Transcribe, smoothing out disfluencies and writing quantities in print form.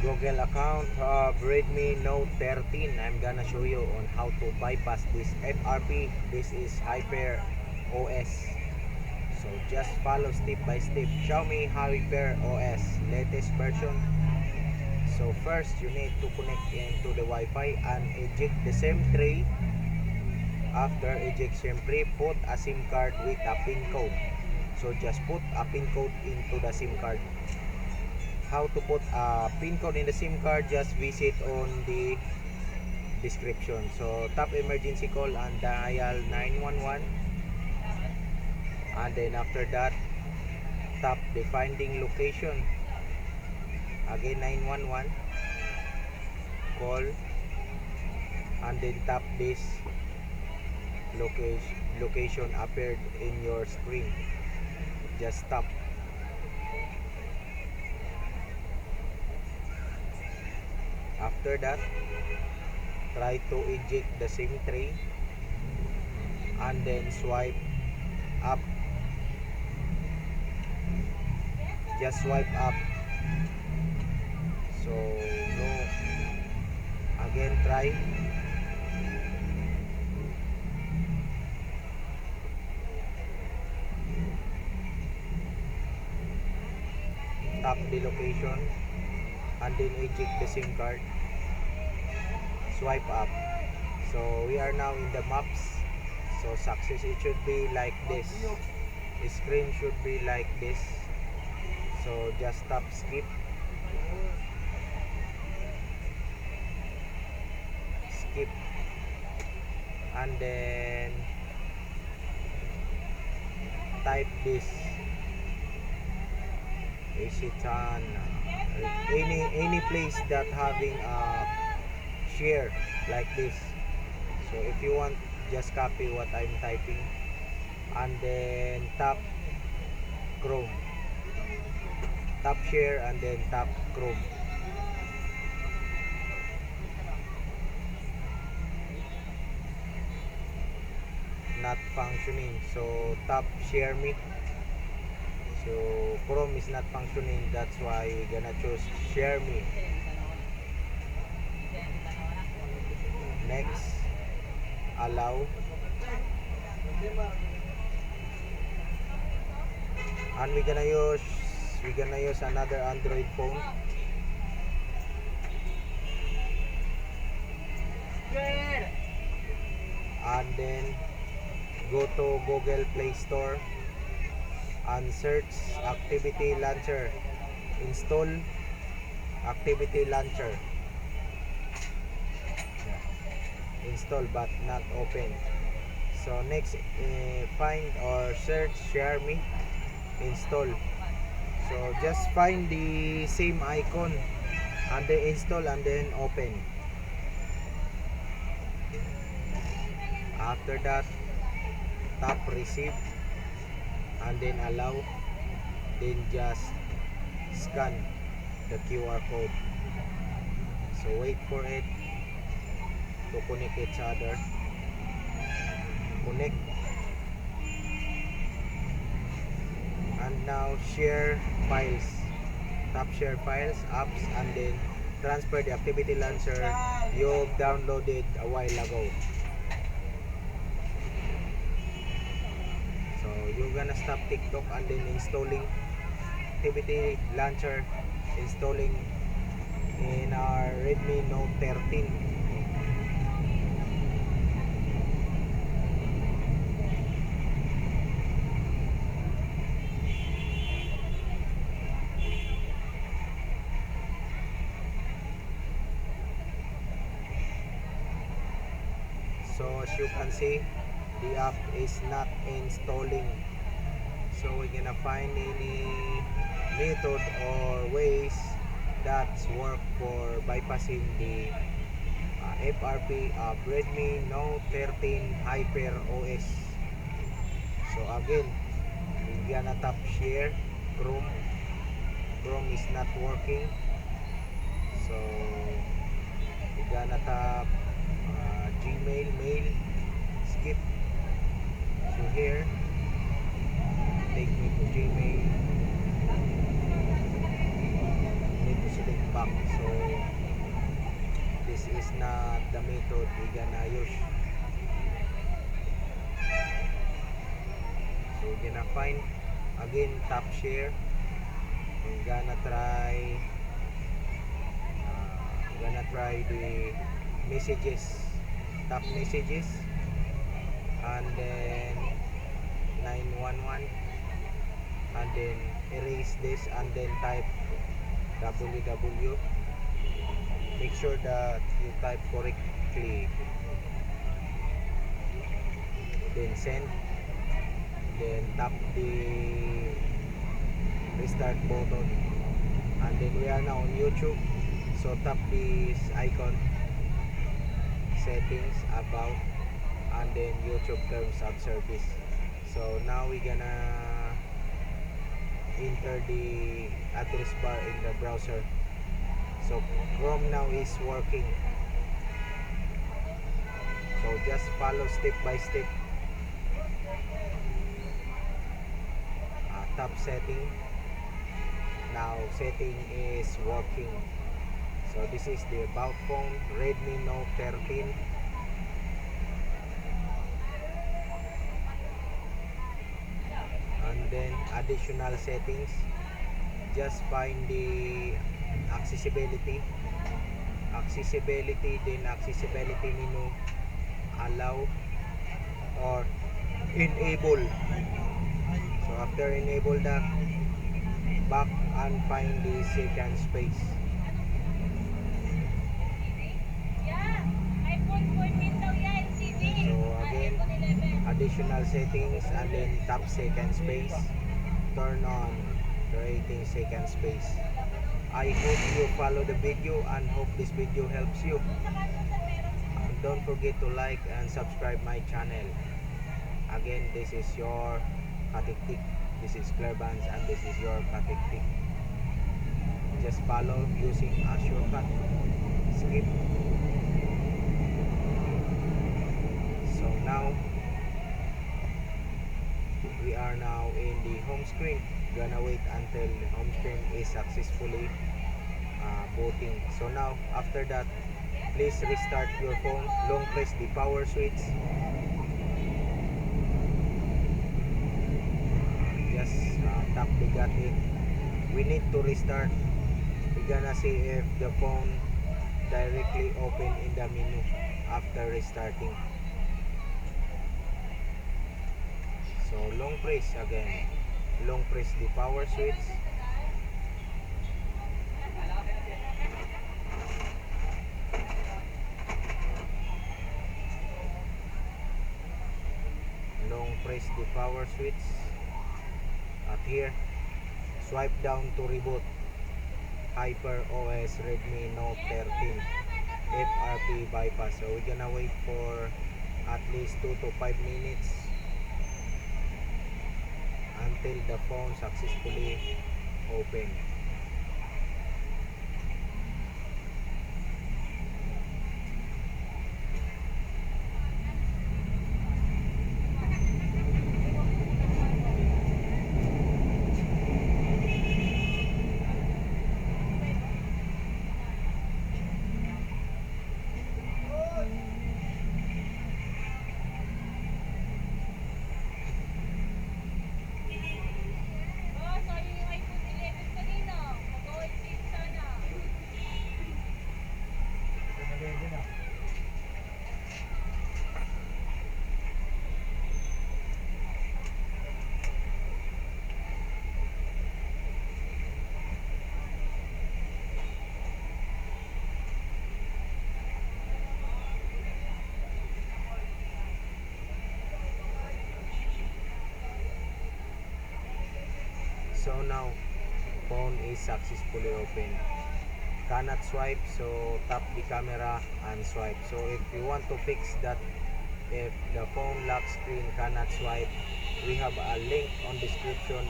Google account of Redmi Note 13. I'm gonna show you on how to bypass this FRP. This is Hyper OS. So just follow step by step. Xiaomi Hyper OS latest version. So first you need to connect into the Wi-Fi and eject the SIM tray. After ejection tray, put a SIM card with a PIN code. So just put a PIN code into the SIM card. How to put a PIN code in the SIM card, just visit on the description. So tap emergency call and dial 911, and then after that tap the finding location, again 911, call, and then tap this location appeared in your screen. Just tap. After that, try to eject the SIM tray and then swipe up. Just swipe up. So no. Again try. Tap the location and then eject the SIM card. Swipe up. So we are now in the maps. So success, it should be like this. The screen should be like this. So just tap skip. Skip. And then type this. Isitan. Any place that having a share like this. So if you want, just copy what I'm typing and then tap Chrome. Tap share and then tap Chrome. Not functioning, so tap share me. So Chrome is not functioning, that's why we're gonna choose share me. Next, allow, and we're gonna use another Android phone. And then go to Google Play Store and search Activity Launcher. Install Activity Launcher. Install but not open. So next, find or search share me. Install. So just find the same icon and then install and then open. After that, tap receive and then allow, then just scan the QR code. So wait for it to connect each other. Connect. And now share files. Tap share files, apps, and then transfer the Activity Launcher you've downloaded a while ago. So you're gonna stop TikTok and then installing Activity Launcher, installing in our Redmi Note 13. So as you can see, the app is not installing. So we're gonna find any method or ways that's work for bypassing the FRP of Redmi Note 13 Hyper OS. So again, we're gonna tap share Chrome. Chrome is not working. So we're gonna tap Gmail, mail, skip. So here, take me to Gmail. Need to select back. So not the method we're gonna use. So we're gonna find again top share. We're gonna try the messages, top messages, and then 911, and then erase this and then type www. Make sure that you type correctly, then send, then tap the restart button, and then we are now on YouTube. So tap this icon, settings, about, and then YouTube terms of service. So now we're gonna enter the address bar in the browser. So Chrome now is working. So just follow step by step. Tap setting. Now setting is working. So this is the about phone, Redmi Note 13. And then additional settings, just find the accessibility, then accessibility menu, allow or enable. So after enable that, back and find the second space. So again, additional settings, and then tap second space, turn on creating second space. I hope you follow the video and hope this video helps you. Don't forget to like and subscribe my channel. Again, this is your Katiktik, this is Claire Vance, and this is your Katiktik. Just follow using a shortcut, skip. So now we are now in the home screen. Gonna wait until the home screen is successfully booting. So now after that, please restart your phone, long press the power switch, just tap the got it. We need to restart. We're gonna see if the phone directly open in the menu after restarting. So long press again, long press the power switch, long press the power switch. At here, swipe down to reboot Hyper OS Redmi Note 13 FRP bypass. So we're gonna wait for at least 2 to 5 minutes until the phone successfully open. So now phone is successfully open. Cannot swipe, so tap the camera and swipe. So if you want to fix that, if the phone lock screen cannot swipe, we have a link on description